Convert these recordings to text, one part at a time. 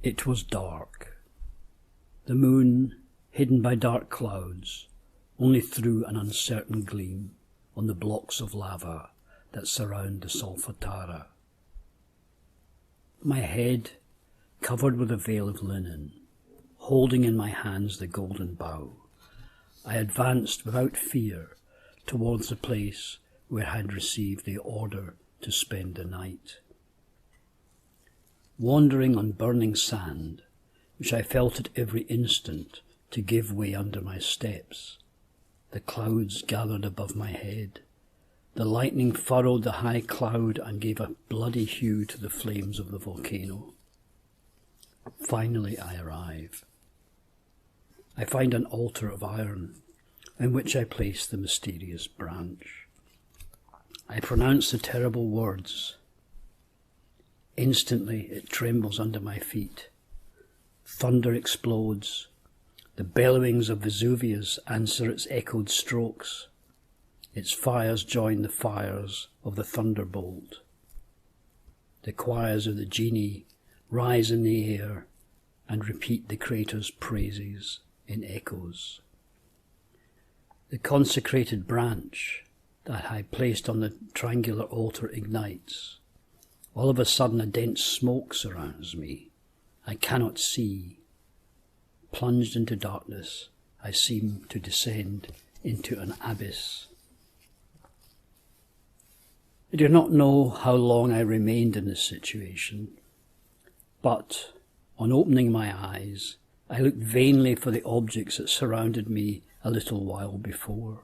It was dark. The moon, hidden by dark clouds, only threw an uncertain gleam on the blocks of lava that surround the Solfatara. My head, covered with a veil of linen, holding in my hands the golden bough, I advanced without fear towards the place where I had received the order to spend the night. Wandering on burning sand, which I felt at every instant to give way under my steps, the clouds gathered above my head. The lightning furrowed the high cloud and gave a bloody hue to the flames of the volcano. Finally I arrive. I find an altar of iron, in which I place the mysterious branch. I pronounce the terrible words. Instantly it trembles under my feet. Thunder explodes. The bellowings of Vesuvius answer its echoed strokes. Its fires join the fires of the thunderbolt. The choirs of the genii rise in the air and repeat the crater's praises in echoes. The consecrated branch that I placed on the triangular altar ignites. All of a sudden a dense smoke surrounds me. I cannot see. Plunged into darkness, I seem to descend into an abyss. I do not know how long I remained in this situation, but on opening my eyes, I looked vainly for the objects that surrounded me a little while before.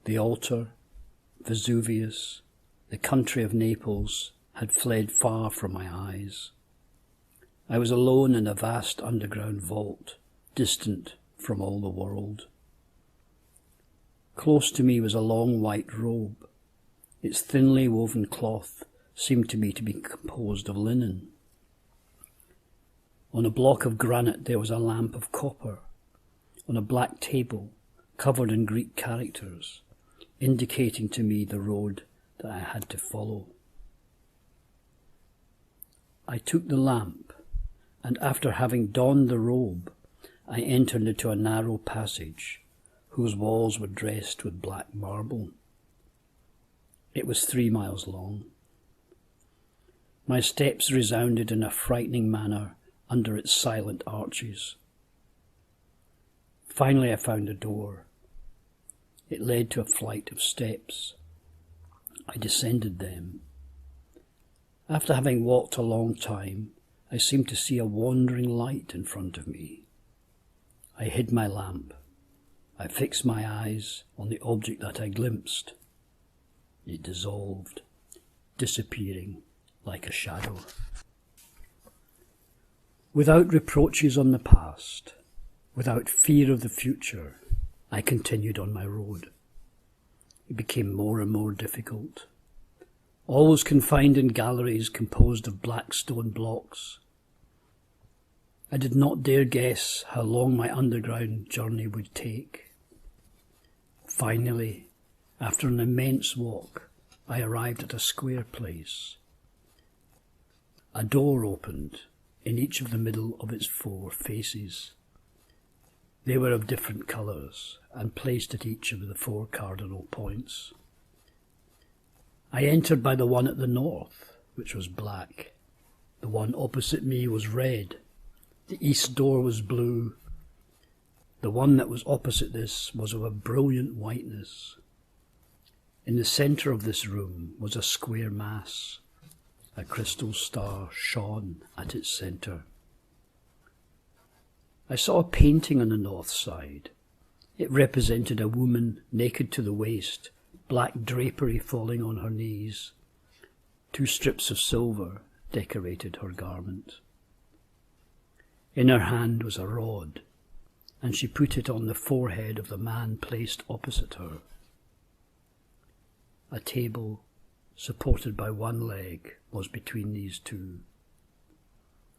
The altar, Vesuvius, the country of Naples had fled far from my eyes. I was alone in a vast underground vault, distant from all the world. Close to me was a long white robe. Its thinly woven cloth seemed to me to be composed of linen. On a block of granite there was a lamp of copper. On a black table, covered in Greek characters, indicating to me the road that I had to follow. I took the lamp, and after having donned the robe, I entered into a narrow passage, whose walls were dressed with black marble. It was 3 miles long. My steps resounded in a frightening manner under its silent arches. Finally I found a door. It led to a flight of steps. I descended them. After having walked a long time, I seemed to see a wandering light in front of me. I hid my lamp. I fixed my eyes on the object that I glimpsed. It dissolved, disappearing like a shadow. Without reproaches on the past, without fear of the future, I continued on my road. It became more and more difficult. Always confined in galleries composed of black stone blocks. I did not dare guess how long my underground journey would take. Finally, after an immense walk, I arrived at a square place. A door opened in each of the middle of its 4 faces. They were of different colours and placed at each of the 4 cardinal points. I entered by the one at the north, which was black. The one opposite me was red. The east door was blue. The one that was opposite this was of a brilliant whiteness. In the centre of this room was a square mass. A crystal star shone at its centre. I saw a painting on the north side. It represented a woman naked to the waist, black drapery falling on her knees. 2 strips of silver decorated her garment. In her hand was a rod, and she put it on the forehead of the man placed opposite her. A table, supported by one leg, was between these 2.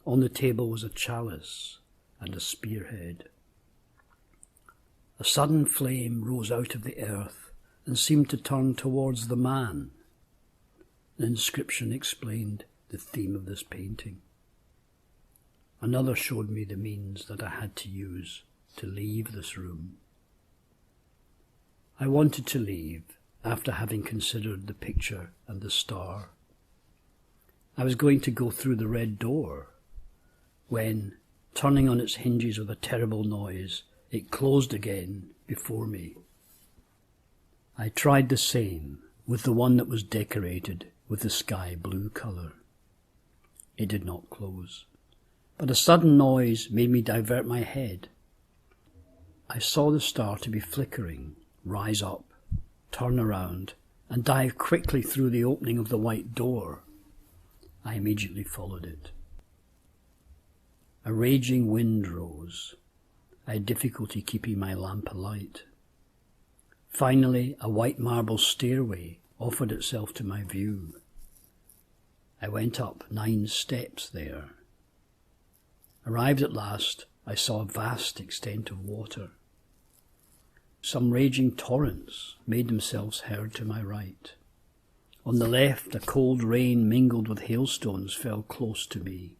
On the table was a chalice and a spearhead. A sudden flame rose out of the earth and seemed to turn towards the man. The inscription explained the theme of this painting. Another showed me the means that I had to use to leave this room. I wanted to leave after having considered the picture and the star. I was going to go through the red door when, turning on its hinges with a terrible noise, it closed again before me. I tried the same with the one that was decorated with the sky blue colour. It did not close, but a sudden noise made me divert my head. I saw the star to be flickering, rise up, turn around, and dive quickly through the opening of the white door. I immediately followed it. A raging wind rose. I had difficulty keeping my lamp alight. Finally, a white marble stairway offered itself to my view. I went up 9 steps there. Arrived at last, I saw a vast extent of water. Some raging torrents made themselves heard to my right. On the left, a cold rain mingled with hailstones fell close to me.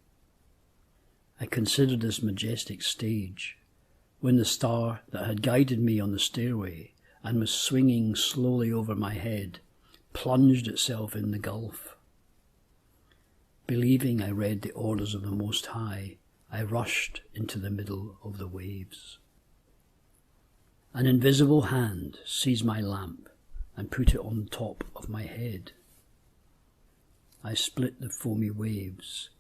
I considered this majestic stage when the star that had guided me on the stairway and was swinging slowly over my head plunged itself in the gulf. Believing I read the orders of the Most High, I rushed into the middle of the waves. An invisible hand seized my lamp and put it on top of my head. I split the foamy waves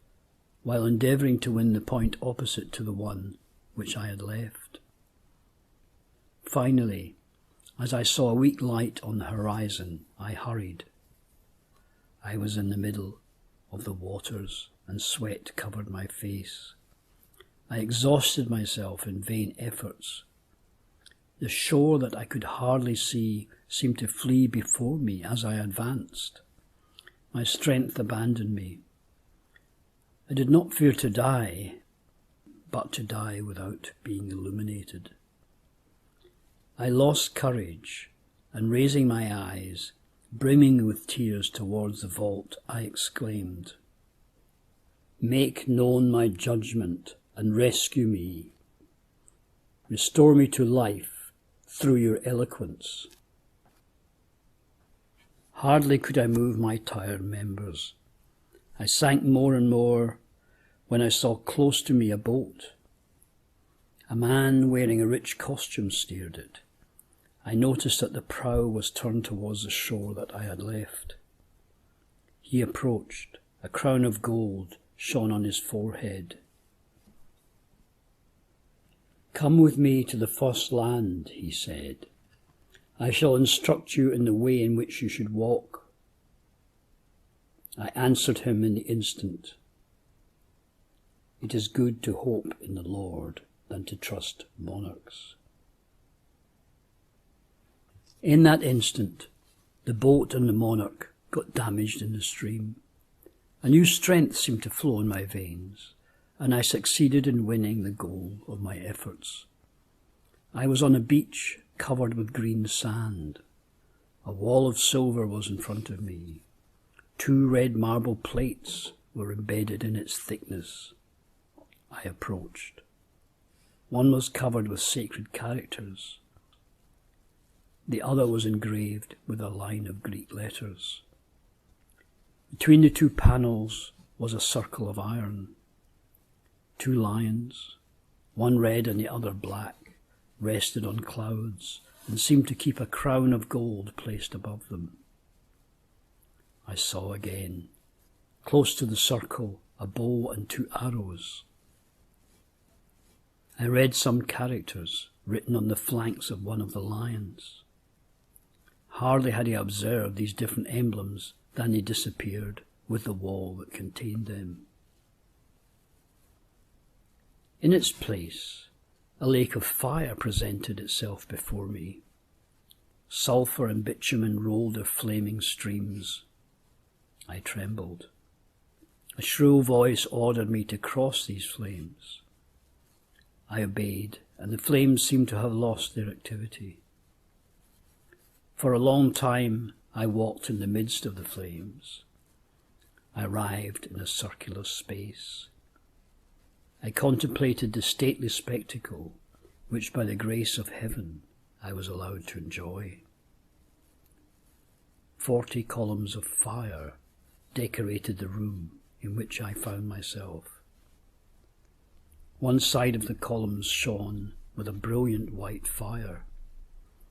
while endeavouring to win the point opposite to the one which I had left. Finally, as I saw a weak light on the horizon, I hurried. I was in the middle of the waters and sweat covered my face. I exhausted myself in vain efforts. The shore that I could hardly see seemed to flee before me as I advanced. My strength abandoned me. I did not fear to die, but to die without being illuminated. I lost courage, and raising my eyes, brimming with tears towards the vault, I exclaimed, "Make known my judgment and rescue me. Restore me to life through your eloquence." Hardly could I move my tired members. I sank more and more when I saw close to me a boat. A man wearing a rich costume steered it. I noticed that the prow was turned towards the shore that I had left. He approached. A crown of gold shone on his forehead. "Come with me to the first land," he said. "I shall instruct you in the way in which you should walk." I answered him in the instant, "It is good to hope in the Lord than to trust monarchs." In that instant, the boat and the monarch got damaged in the stream. A new strength seemed to flow in my veins, and I succeeded in winning the goal of my efforts. I was on a beach covered with green sand. A wall of silver was in front of me. 2 red marble plates were embedded in its thickness. I approached. One was covered with sacred characters. The other was engraved with a line of Greek letters. Between the 2 panels was a circle of iron. 2 lions, one red and the other black, rested on clouds and seemed to keep a crown of gold placed above them. I saw again, close to the circle, a bow and 2 arrows. I read some characters written on the flanks of one of the lions. Hardly had I observed these different emblems than they disappeared with the wall that contained them. In its place, a lake of fire presented itself before me. Sulphur and bitumen rolled their flaming streams. I trembled. A shrill voice ordered me to cross these flames. I obeyed, and the flames seemed to have lost their activity. For a long time I walked in the midst of the flames. I arrived in a circular space. I contemplated the stately spectacle which by the grace of heaven I was allowed to enjoy. 40 columns of fire decorated the room in which I found myself. One side of the columns shone with a brilliant white fire.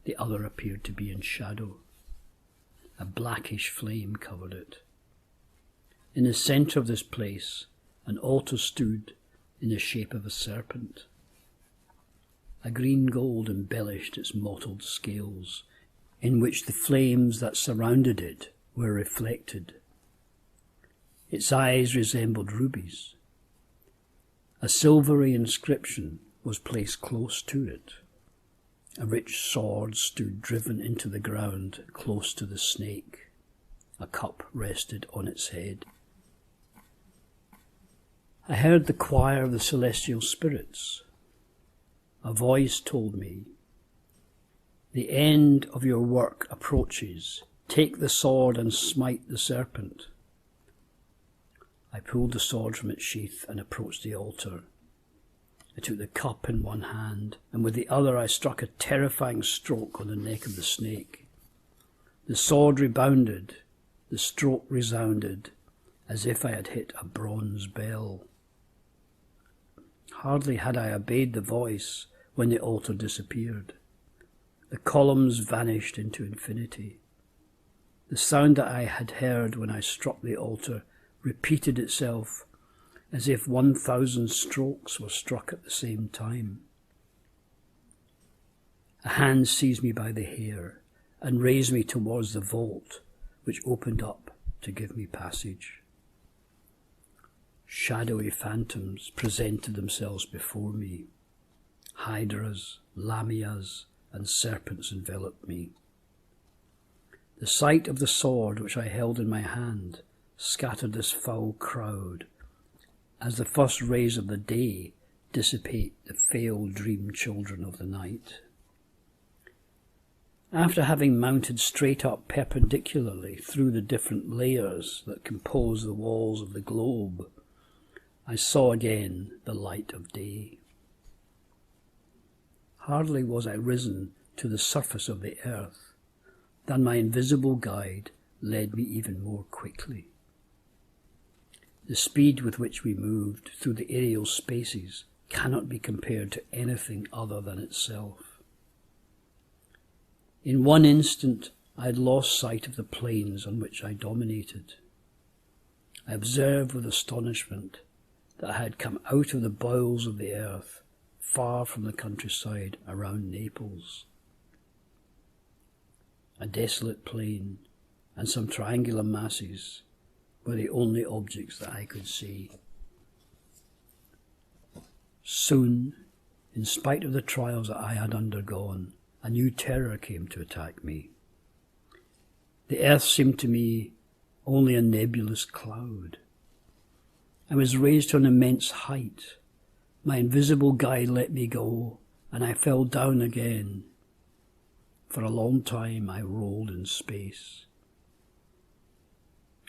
The other appeared to be in shadow. A blackish flame covered it. In the centre of this place, an altar stood in the shape of a serpent. A green gold embellished its mottled scales, in which the flames that surrounded it were reflected. Its eyes resembled rubies. A silvery inscription was placed close to it. A rich sword stood driven into the ground close to the snake. A cup rested on its head. I heard the choir of the celestial spirits. A voice told me, "The end of your work approaches. Take the sword and smite the serpent." I pulled the sword from its sheath and approached the altar. I took the cup in one hand, and with the other I struck a terrifying stroke on the neck of the snake. The sword rebounded, the stroke resounded, as if I had hit a bronze bell. Hardly had I obeyed the voice when the altar disappeared. The columns vanished into infinity. The sound that I had heard when I struck the altar repeated itself as if 1,000 strokes were struck at the same time. A hand seized me by the hair and raised me towards the vault, which opened up to give me passage. Shadowy phantoms presented themselves before me. Hydras, lamias, and serpents enveloped me. The sight of the sword which I held in my hand scattered this foul crowd, as the first rays of the day dissipate the pale dream children of the night. After having mounted straight up perpendicularly through the different layers that compose the walls of the globe, I saw again the light of day. Hardly was I risen to the surface of the earth than my invisible guide led me even more quickly. The speed with which we moved through the aerial spaces cannot be compared to anything other than itself. In one instant, I had lost sight of the plains on which I dominated. I observed with astonishment that I had come out of the bowels of the earth, far from the countryside around Naples. A desolate plain and some triangular masses were the only objects that I could see. Soon, in spite of the trials that I had undergone, a new terror came to attack me. The earth seemed to me only a nebulous cloud. I was raised to an immense height. My invisible guide let me go, and I fell down again. For a long time I rolled in space.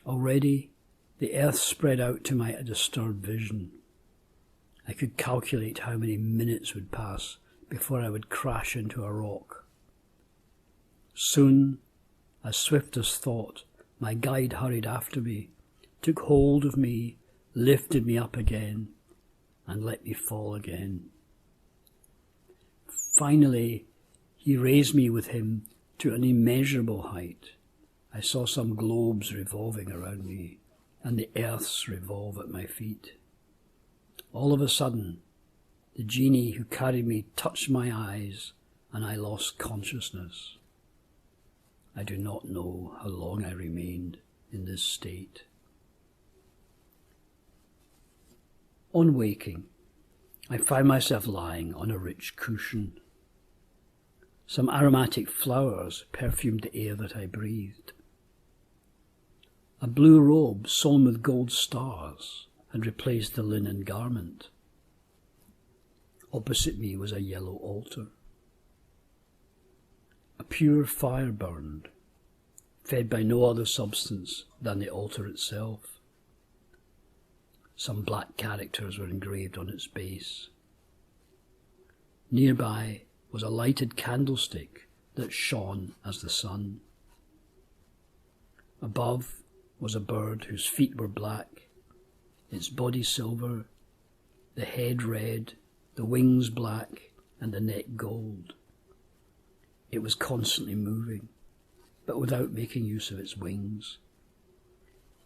Already the earth spread out to my disturbed vision. I could calculate how many minutes would pass before I would crash into a rock. Soon, as swift as thought, my guide hurried after me, took hold of me, lifted me up again, and let me fall again. Finally, he raised me with him to an immeasurable height. I saw some globes revolving around me, and the earths revolve at my feet. All of a sudden, the genie who carried me touched my eyes, and I lost consciousness. I do not know how long I remained in this state. On waking, I found myself lying on a rich cushion. Some aromatic flowers perfumed the air that I breathed. A blue robe sewn with gold stars had replaced the linen garment. Opposite me was a yellow altar. A pure fire burned, fed by no other substance than the altar itself. Some black characters were engraved on its base. Nearby was a lighted candlestick that shone as the sun. Above was a bird whose feet were black, its body silver, the head red, the wings black, and the neck gold. It was constantly moving, but without making use of its wings.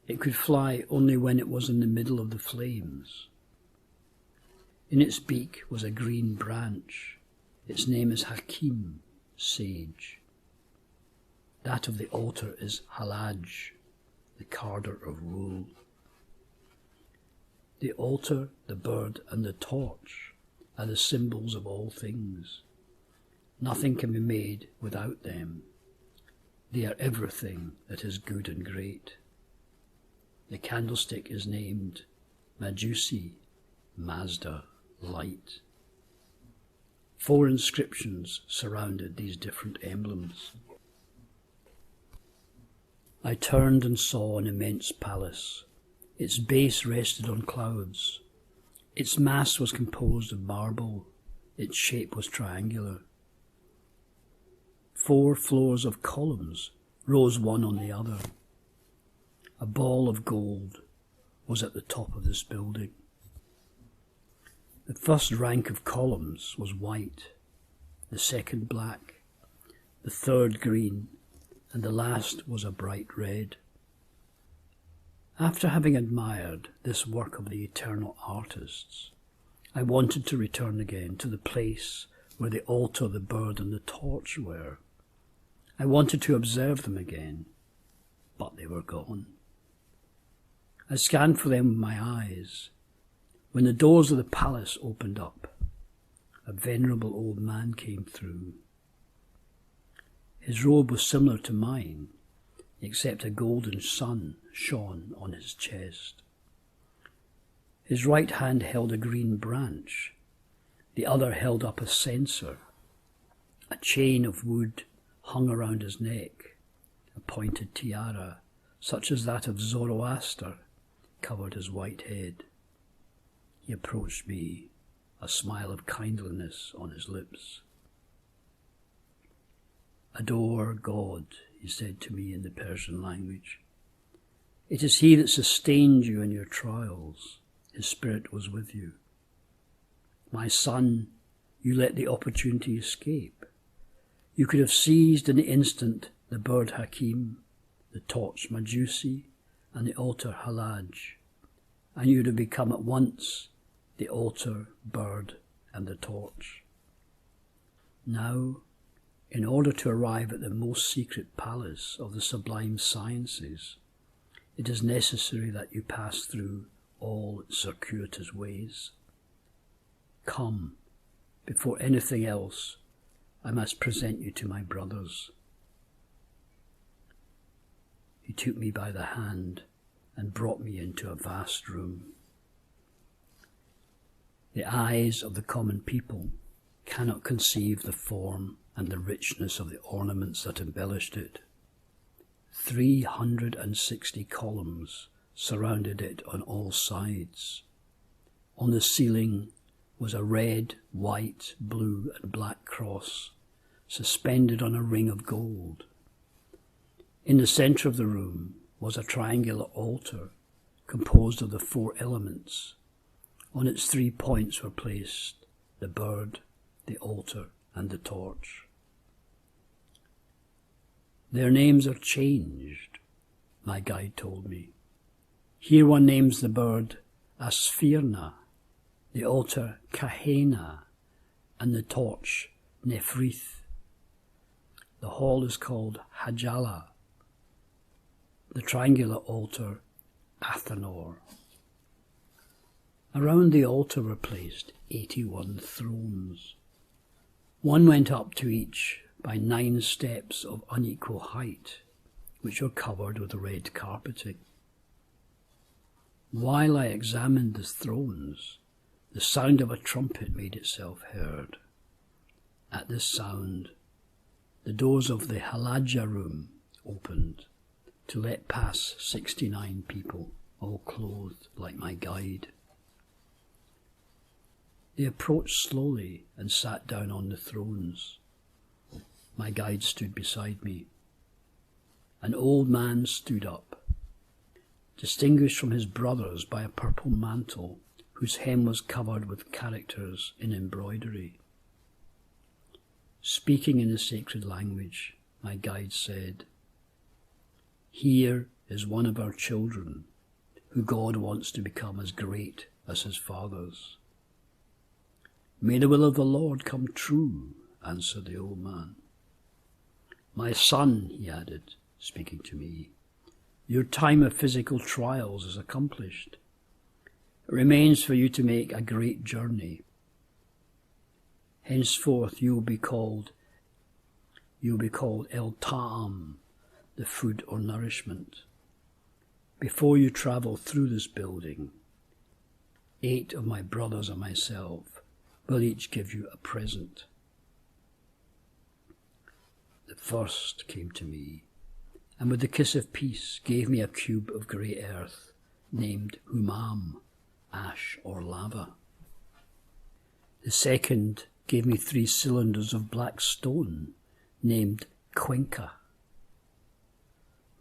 It could fly only when it was in the middle of the flames. In its beak was a green branch. Its name is Hakim, sage. That of the altar is Halaj, the carder of wool. The altar, the bird, and the torch are the symbols of all things. Nothing can be made without them. They are everything that is good and great. The candlestick is named Majusi, Mazda, light. 4 inscriptions surrounded these different emblems. I turned and saw an immense palace. Its base rested on clouds. Its mass was composed of marble. Its shape was triangular. 4 floors of columns rose one on the other. A ball of gold was at the top of this building. The first rank of columns was white, the second black, the third green, and the last was a bright red. After having admired this work of the eternal artists, I wanted to return again to the place where the altar, the bird, and the torch were. I wanted to observe them again, but they were gone. I scanned for them with my eyes. When the doors of the palace opened up, a venerable old man came through. His robe was similar to mine, except a golden sun shone on his chest. His right hand held a green branch, the other held up a censer. A chain of wood hung around his neck. A pointed tiara, such as that of Zoroaster, covered his white head. He approached me, a smile of kindliness on his lips. "Adore God," he said to me in the Persian language. "It is He that sustained you in your trials. His Spirit was with you. My son, you let the opportunity escape. You could have seized in the instant the bird Hakim, the torch Majusi, and the altar Halaj, and you would have become at once the altar, bird, and the torch. Now, in order to arrive at the most secret palace of the sublime sciences, it is necessary that you pass through all circuitous ways. Come, before anything else, I must present you to my brothers." He took me by the hand and brought me into a vast room. The eyes of the common people cannot conceive the form and the richness of the ornaments that embellished it. 360 columns surrounded it on all sides. On the ceiling was a red, white, blue, and black cross, suspended on a ring of gold. In the centre of the room was a triangular altar composed of the 4 elements. On its 3 points were placed the bird, the altar, and the torch. "Their names are changed," my guide told me. "Here one names the bird Asphirna, the altar Kahena, and the torch Nephrith. The hall is called Hajala, the triangular altar Athanor. Around the altar were placed 81 thrones. One went up to each by 9 steps of unequal height, which were covered with red carpeting. While I examined the thrones, the sound of a trumpet made itself heard. At this sound, the doors of the Halajja room opened to let pass 69 people. all clothed like my guide. They approached slowly and sat down on the thrones. My guide stood beside me. An old man stood up, distinguished from his brothers by a purple mantle whose hem was covered with characters in embroidery. Speaking in the sacred language, my guide said, "Here is one of our children who God wants to become as great as his fathers." "May the will of the Lord come true," answered the old man. "My son," he added, speaking to me, "your time of physical trials is accomplished. It remains for you to make a great journey. Henceforth you will be called El Ta'am, the food or nourishment. Before you travel through this building, 8 of my brothers and myself will each give you a present." The first came to me, and with the kiss of peace gave me a cube of grey earth named Humam, ash or lava. The second gave me 3 cylinders of black stone named Cuenca.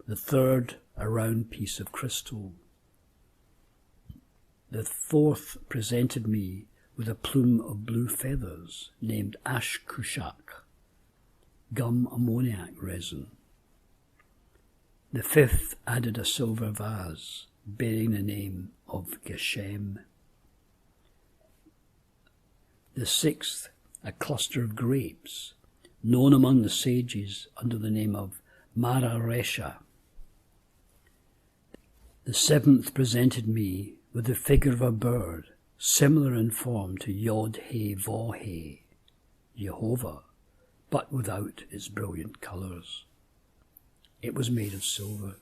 The third, a round piece of crystal. The fourth presented me with a plume of blue feathers named Ash Kushak, gum ammoniac resin. The fifth added a silver vase bearing the name of Geshem. The sixth, a cluster of grapes, known among the sages under the name of Mararesha. The seventh presented me with the figure of a bird, similar in form to Yod-He-Vav-He, Jehovah, but without its brilliant colours. It was made of silver.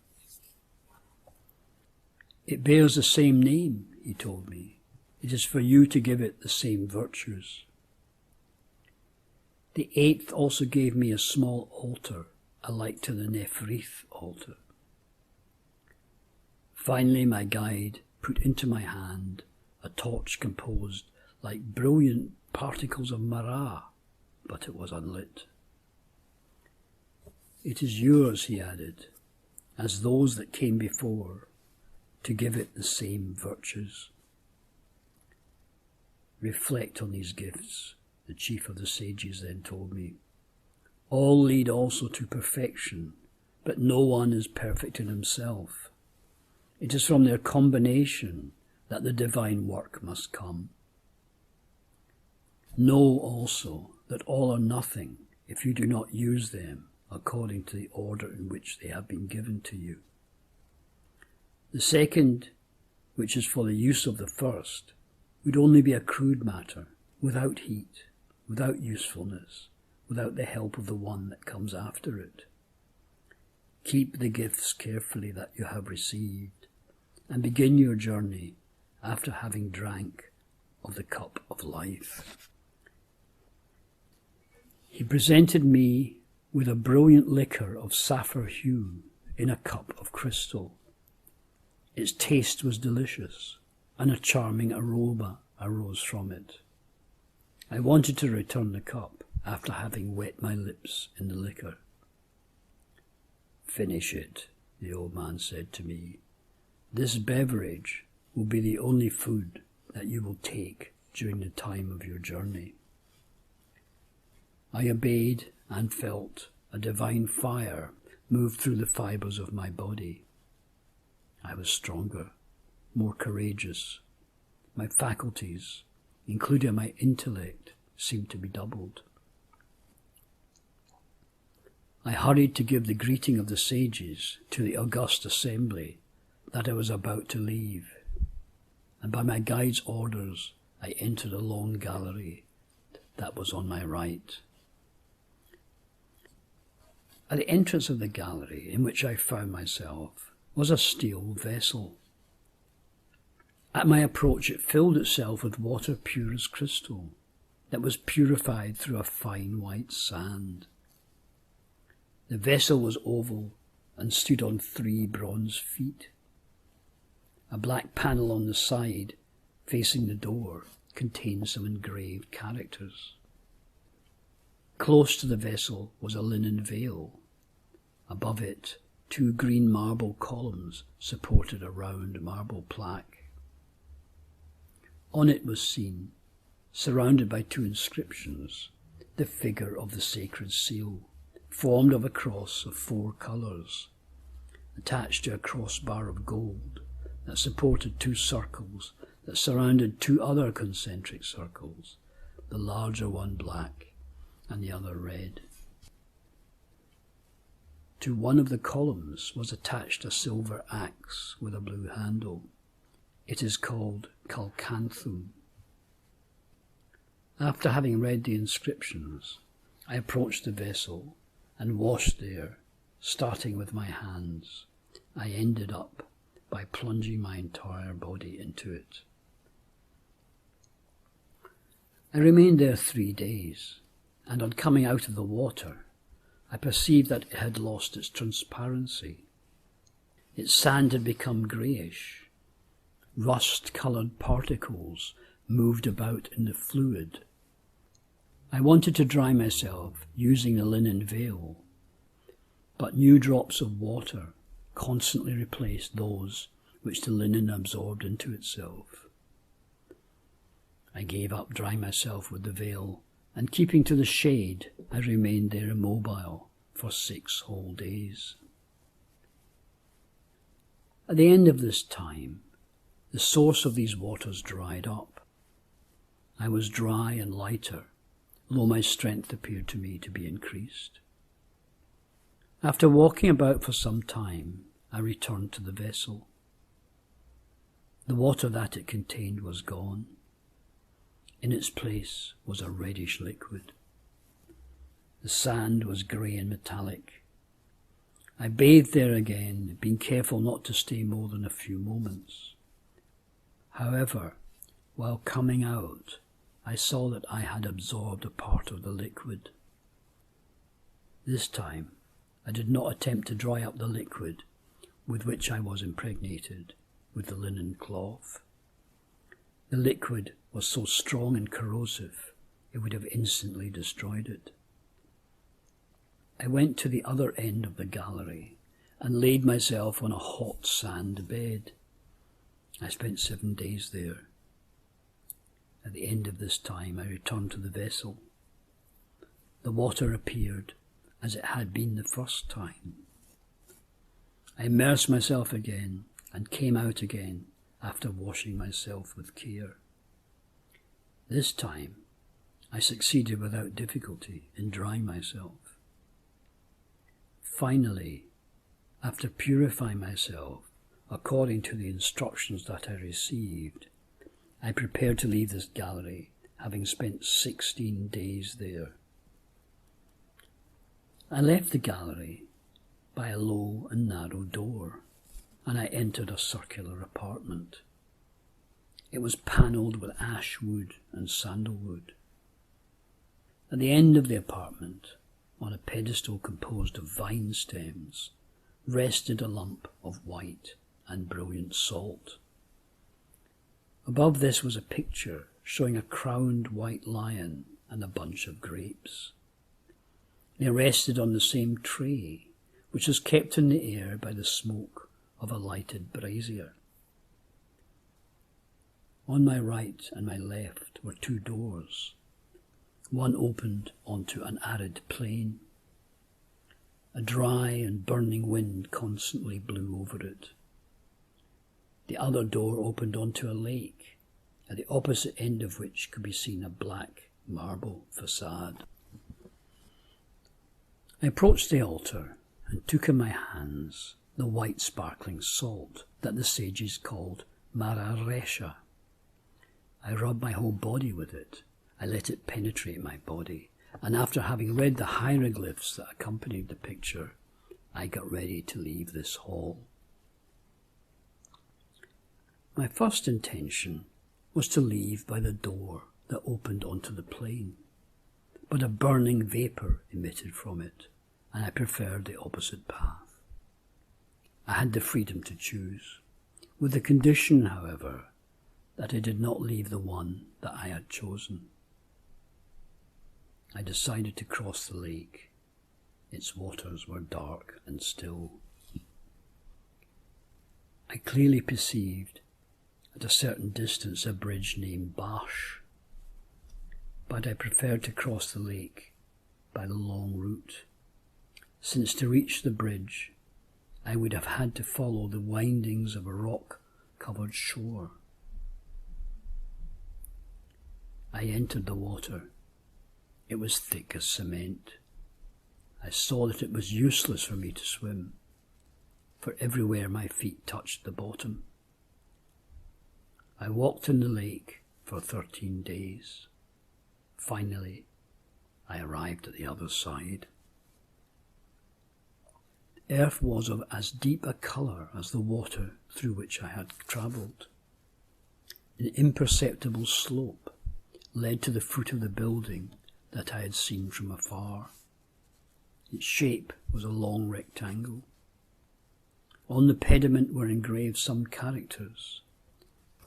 "It bears the same name," he told me. "It is for you to give it the same virtues." The eighth also gave me a small altar, alike to the Nephrith altar. Finally, my guide put into my hand a torch composed like brilliant particles of Mara, but it was unlit. "It is yours," he added, "as those that came before, to give it the same virtues." "Reflect on these gifts," the chief of the sages then told me. "All lead also to perfection, but no one is perfect in himself. It is from their combination that the divine work must come. Know also that all are nothing if you do not use them according to the order in which they have been given to you. The second, which is for the use of the first, would only be a crude matter, without heat, without usefulness, without the help of the one that comes after it. Keep the gifts carefully that you have received, and begin your journey after having drank of the cup of life." He presented me with a brilliant liquor of sapphire hue in a cup of crystal. Its taste was delicious, and a charming aroma arose from it. I wanted to return the cup after having wet my lips in the liquor. "Finish it," the old man said to me. "This beverage will be the only food that you will take during the time of your journey." I obeyed and felt a divine fire move through the fibres of my body. I was stronger, more courageous. My faculties, including my intellect, seemed to be doubled. I hurried to give the greeting of the sages to the august assembly that I was about to leave, and by my guide's orders I entered a long gallery that was on my right. At the entrance of the gallery in which I found myself was a steel vessel. At my approach it filled itself with water pure as crystal, that was purified through a fine white sand. The vessel was oval and stood on 3 bronze feet. A black panel on the side, facing the door, contained some engraved characters. Close to the vessel was a linen veil. Above it, 2 green marble columns supported a round marble plaque. On it was seen, surrounded by 2 inscriptions, the figure of the sacred seal, formed of a cross of 4 colours, attached to a crossbar of gold that supported 2 circles that surrounded 2 other concentric circles, the larger one black and the other red. To one of the columns was attached a silver axe with a blue handle. It is called calcanthum. After having read the inscriptions, I approached the vessel and washed there, starting with my hands. I ended up by plunging my entire body into it. I remained there 3 days, and on coming out of the water, I perceived that it had lost its transparency. Its sand had become greyish. Rust-coloured particles moved about in the fluid. I wanted to dry myself using the linen veil, but new drops of water constantly replaced those which the linen absorbed into itself. I gave up drying myself with the veil, and keeping to the shade, I remained there immobile for 6 whole days. At the end of this time, the source of these waters dried up. I was dry and lighter, though my strength appeared to me to be increased. After walking about for some time, I returned to the vessel. The water that it contained was gone. In its place was a reddish liquid. The sand was grey and metallic. I bathed there again, being careful not to stay more than a few moments. However, while coming out, I saw that I had absorbed a part of the liquid. This time, I did not attempt to dry up the liquid with which I was impregnated with the linen cloth. The liquid was so strong and corrosive, it would have instantly destroyed it. I went to the other end of the gallery and laid myself on a hot sand bed. I spent 7 days there. At the end of this time, I returned to the vessel. The water appeared as it had been the first time. I immersed myself again and came out again after washing myself with care. This time, I succeeded without difficulty in drying myself. Finally, after purifying myself according to the instructions that I received, I prepared to leave this gallery, having spent 16 days there. I left the gallery by a low and narrow door, and I entered a circular apartment. It was panelled with ash wood and sandalwood. At the end of the apartment, on a pedestal composed of vine stems, rested a lump of white and brilliant salt. Above this was a picture showing a crowned white lion and a bunch of grapes. They rested on the same tray, which was kept in the air by the smoke of a lighted brazier. On my right and my left were 2 doors. One opened onto an arid plain. A dry and burning wind constantly blew over it. The other door opened onto a lake, at the opposite end of which could be seen a black marble facade. I approached the altar and took in my hands the white sparkling salt that the sages called mararesha. I rubbed my whole body with it. I let it penetrate my body, and after having read the hieroglyphs that accompanied the picture, I got ready to leave this hall. My first intention was to leave by the door that opened onto the plain, but a burning vapour emitted from it, and I preferred the opposite path. I had the freedom to choose. with the condition, however, that I did not leave the one that I had chosen. I decided to cross the lake. Its waters were dark and still. I clearly perceived at a certain distance a bridge named Bash, but I preferred to cross the lake by the long route, since to reach the bridge I would have had to follow the windings of a rock-covered shore. I entered the water. It was thick as cement. I saw that it was useless for me to swim, for everywhere my feet touched the bottom. I walked in the lake for 13 days. Finally, I arrived at the other side. The earth was of as deep a colour as the water through which I had travelled. An imperceptible slope led to the foot of the building that I had seen from afar. Its shape was a long rectangle. On the pediment were engraved some characters,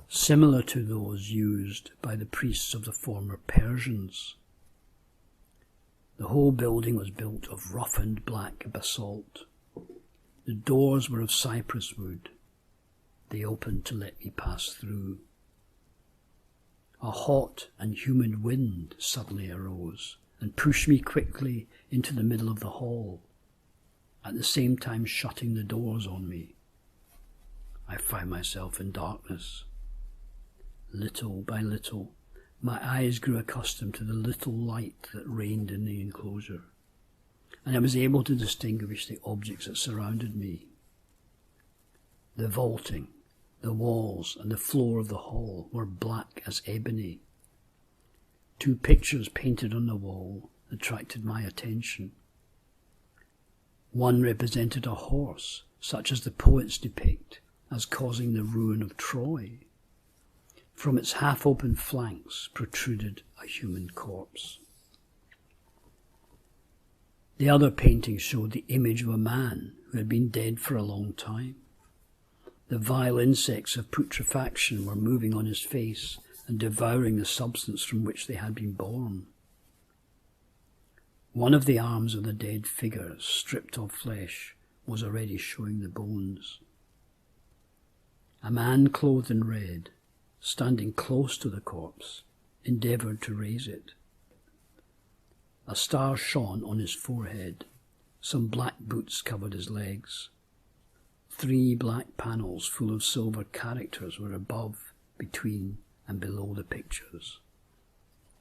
similar to those used by the priests of the former Persians. The whole building was built of roughened black basalt. The doors were of cypress wood. They opened to let me pass through. A hot and humid wind suddenly arose and pushed me quickly into the middle of the hall, at the same time shutting the doors on me. I found myself in darkness. Little by little, my eyes grew accustomed to the little light that reigned in the enclosure, and I was able to distinguish the objects that surrounded me. The vaulting, the walls, and the floor of the hall were black as ebony. 2 pictures painted on the wall attracted my attention. One represented a horse, such as the poets depict as causing the ruin of Troy. From its half-open flanks protruded a human corpse. The other painting showed the image of a man who had been dead for a long time. The vile insects of putrefaction were moving on his face and devouring the substance from which they had been born. One of the arms of the dead figure, stripped of flesh, was already showing the bones. A man clothed in red, standing close to the corpse, endeavoured to raise it. A star shone on his forehead. Some black boots covered his legs. 3 black panels full of silver characters were above, between, and below the pictures.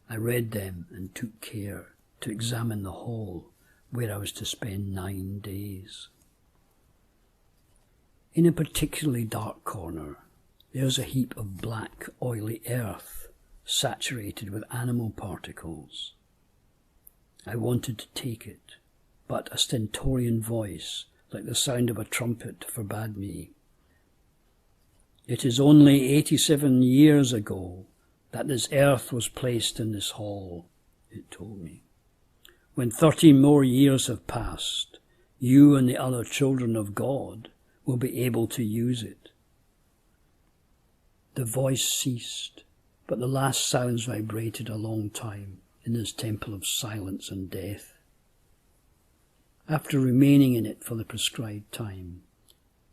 I read them and took care to examine the hall where I was to spend 9 days. In a particularly dark corner, there was a heap of black, oily earth, saturated with animal particles. I wanted to take it, but a stentorian voice, like the sound of a trumpet, forbade me. It is only 87 years ago that this earth was placed in this hall, it told me. When 13 more years have passed, you and the other children of God will be able to use it. The voice ceased, but the last sounds vibrated a long time in this temple of silence and death. After remaining in it for the prescribed time,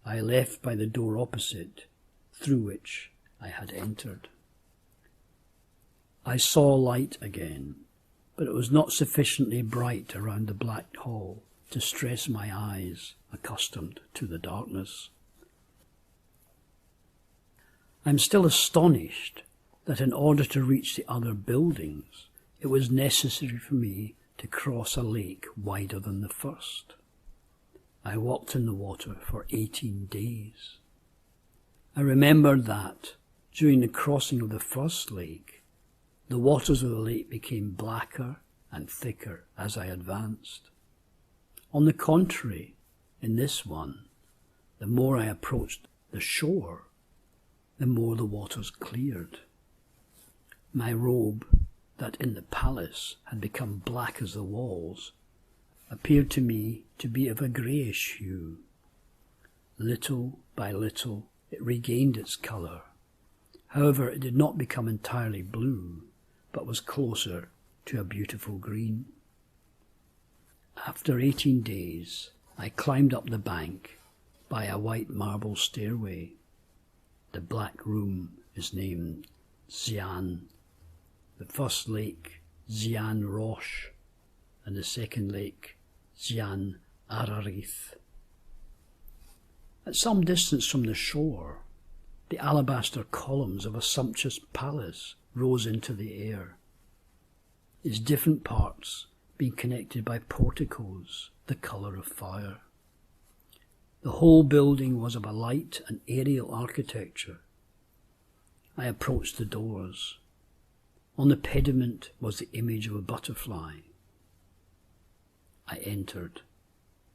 I left by the door opposite, through which I had entered. I saw light again, but it was not sufficiently bright around the black hall to stress my eyes, accustomed to the darkness. I am still astonished that in order to reach the other buildings, it was necessary for me to cross a lake wider than the first. I walked in the water for 18 days. I remembered that, during the crossing of the first lake, the waters of the lake became blacker and thicker as I advanced. On the contrary, in this one, the more I approached the shore, the more the waters cleared. My robe, that in the palace had become black as the walls, appeared to me to be of a greyish hue. Little by little it regained its colour. However, it did not become entirely blue, but was closer to a beautiful green. After 18 days, I climbed up the bank by a white marble stairway. The black room is named Xian, the first lake Xian Roche, and the second lake Xian Ararith. At some distance from the shore, the alabaster columns of a sumptuous palace rose into the air, its different parts being connected by porticos the colour of fire. The whole building was of a light and aerial architecture. I approached the doors. On the pediment was the image of a butterfly. I entered.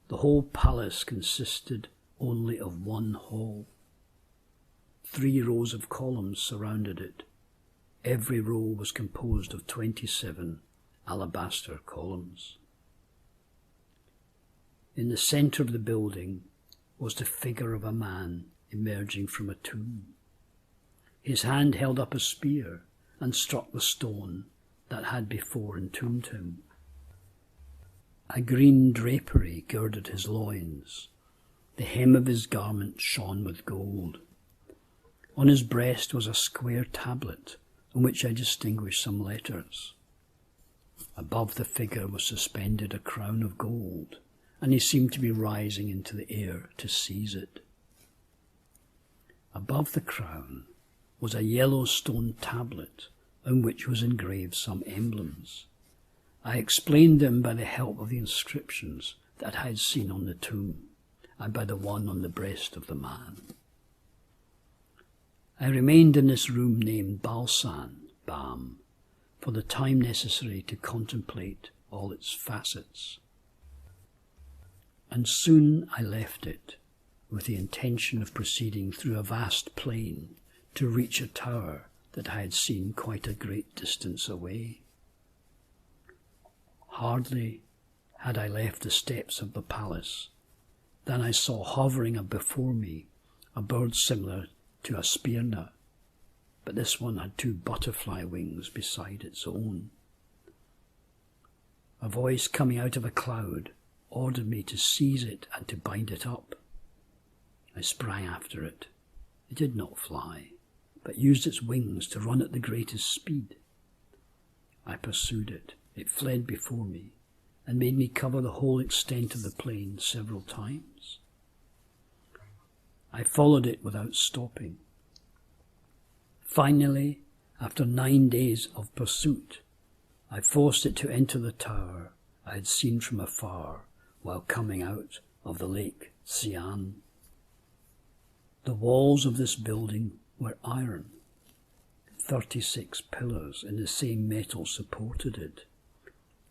The whole palace consisted only of one hall. 3 rows of columns surrounded it. Every row was composed of 27 alabaster columns. In the centre of the building was the figure of a man emerging from a tomb. His hand held up a spear and struck the stone that had before entombed him. A green drapery girded his loins. The hem of his garment shone with gold. On his breast was a square tablet on which I distinguished some letters. Above the figure was suspended a crown of gold, and he seemed to be rising into the air to seize it. Above the crown was a yellow stone tablet on which was engraved some emblems. I explained them by the help of the inscriptions that I had seen on the tomb and by the one on the breast of the man. I remained in this room named Balsan, Balm, for the time necessary to contemplate all its facets. And soon I left it, with the intention of proceeding through a vast plain to reach a tower that I had seen quite a great distance away. Hardly had I left the steps of the palace than I saw hovering before me a bird similar to a spearnut, but this one had 2 butterfly wings beside its own. A voice coming out of a cloud ordered me to seize it and to bind it up. I sprang after it. It did not fly, but used its wings to run at the greatest speed. I pursued it. It fled before me and made me cover the whole extent of the plain several times. I followed it without stopping. Finally, after 9 days of pursuit, I forced it to enter the tower I had seen from afar while coming out of the lake Xian. The walls of this building were iron. 36 pillars in the same metal supported it.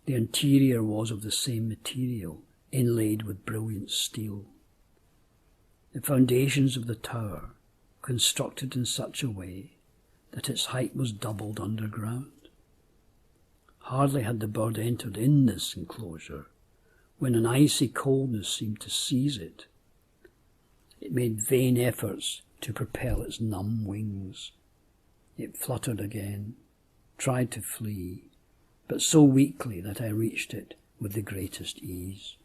The interior was of the same material, inlaid with brilliant steel. The foundations of the tower, constructed in such a way that its height was doubled underground. Hardly had the bird entered in this enclosure when an icy coldness seemed to seize it. It made vain efforts to propel its numb wings. It fluttered again, tried to flee, but so weakly that I reached it with the greatest ease.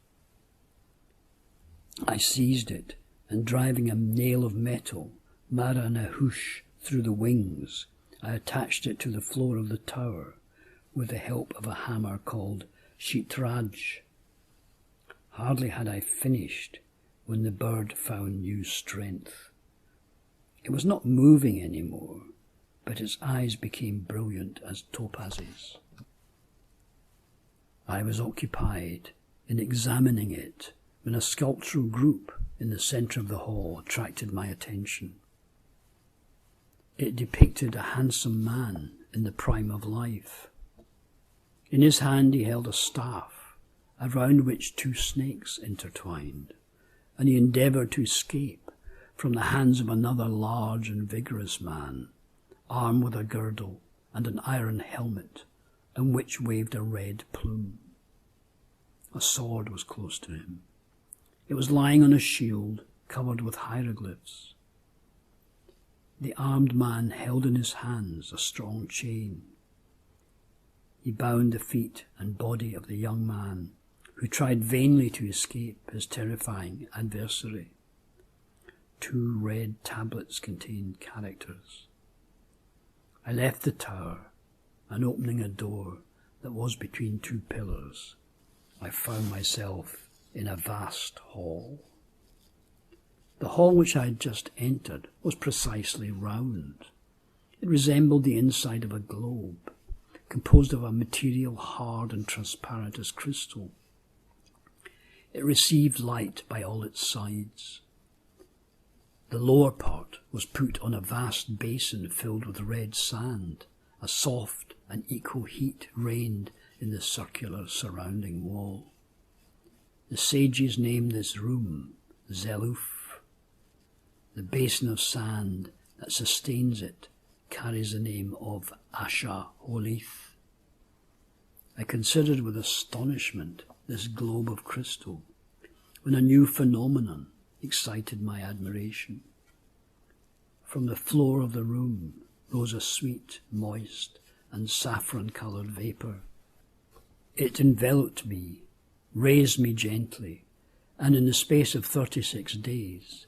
I seized it, and driving a nail of metal, mara nahush, through the wings, I attached it to the floor of the tower with the help of a hammer called shitraj. Hardly had I finished when the bird found new strength. It was not moving any more, but its eyes became brilliant as topazes. I was occupied in examining it when a sculptural group in the centre of the hall attracted my attention. It depicted a handsome man in the prime of life. In his hand he held a staff, around which 2 snakes intertwined, and he endeavoured to escape from the hands of another large and vigorous man, armed with a girdle and an iron helmet, on which waved a red plume. A sword was close to him. It was lying on a shield covered with hieroglyphs. The armed man held in his hands a strong chain. He bound the feet and body of the young man, who tried vainly to escape his terrifying adversary. 2 red tablets contained characters. I left the tower, and opening a door that was between 2 pillars, I found myself in a vast hall. The hall which I had just entered was precisely round. It resembled the inside of a globe, composed of a material hard and transparent as crystal. It received light by all its sides. The lower part was put on a vast basin filled with red sand. A soft and equal heat reigned in the circular surrounding wall. The sages named this room Zeluf. The basin of sand that sustains it carries the name of Asha Holith. I considered with astonishment this globe of crystal, when a new phenomenon excited my admiration. From the floor of the room rose a sweet, moist, and saffron-coloured vapour. It enveloped me, raised me gently, and in the space of 36 days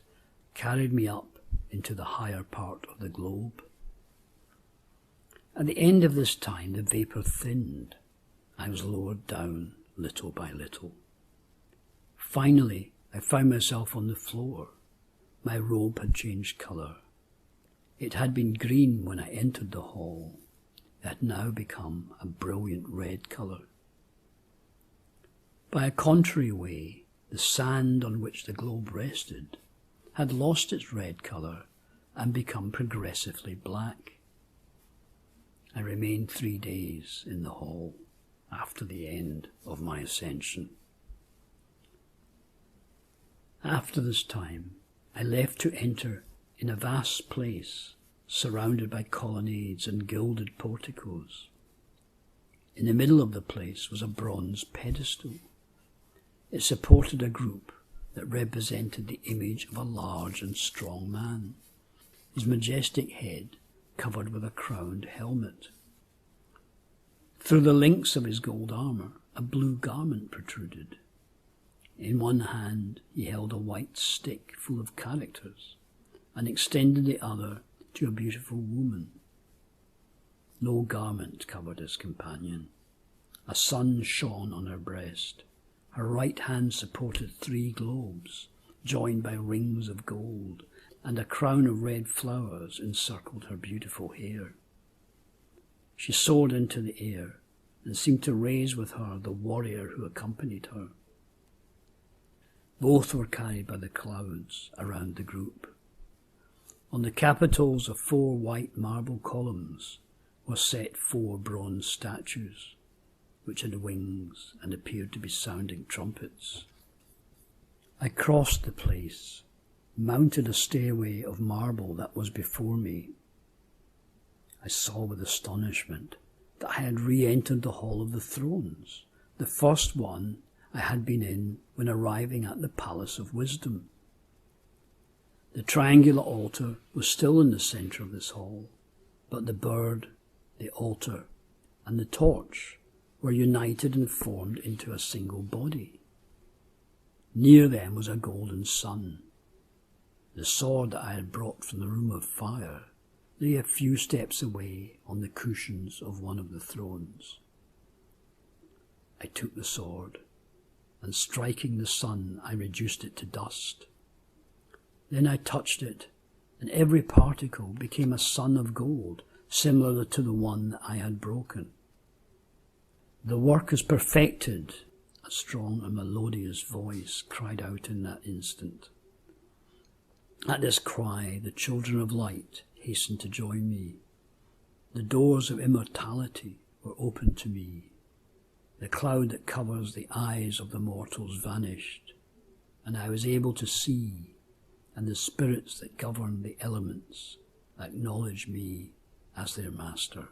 carried me up into the higher part of the globe. At the end of this time the vapour thinned. I was lowered down little by little. Finally I found myself on the floor. My robe had changed colour. It had been green when I entered the hall. It had now become a brilliant red colour. By a contrary way, the sand on which the globe rested had lost its red colour and become progressively black. I remained 3 days in the hall after the end of my ascension. After this time, I left to enter in a vast place surrounded by colonnades and gilded porticos. In the middle of the place was a bronze pedestal. It supported a group that represented the image of a large and strong man, his majestic head covered with a crowned helmet. Through the links of his gold armour, a blue garment protruded. In one hand he held a white stick full of characters, and extended the other to a beautiful woman. No garment covered his companion. A sun shone on her breast. Her right hand supported 3 globes, joined by rings of gold, and a crown of red flowers encircled her beautiful hair. She soared into the air and seemed to raise with her the warrior who accompanied her. Both were carried by the clouds around the group. On the capitals of 4 white marble columns were set 4 bronze statues, which had wings and appeared to be sounding trumpets. I crossed the place, mounted a stairway of marble that was before me. I saw with astonishment that I had re-entered the Hall of the Thrones, the first one I had been in when arriving at the Palace of Wisdom. The triangular altar was still in the centre of this hall, but the bird, the altar, and the torch were united and formed into a single body. Near them was a golden sun. The sword that I had brought from the room of fire lay a few steps away on the cushions of one of the thrones. I took the sword, and striking the sun, I reduced it to dust. Then I touched it, and every particle became a sun of gold, similar to the one that I had broken. The work is perfected, a strong and melodious voice cried out in that instant. At this cry, the children of light hastened to join me. The doors of immortality were opened to me. The cloud that covers the eyes of the mortals vanished, and I was able to see, and the spirits that govern the elements acknowledged me as their master.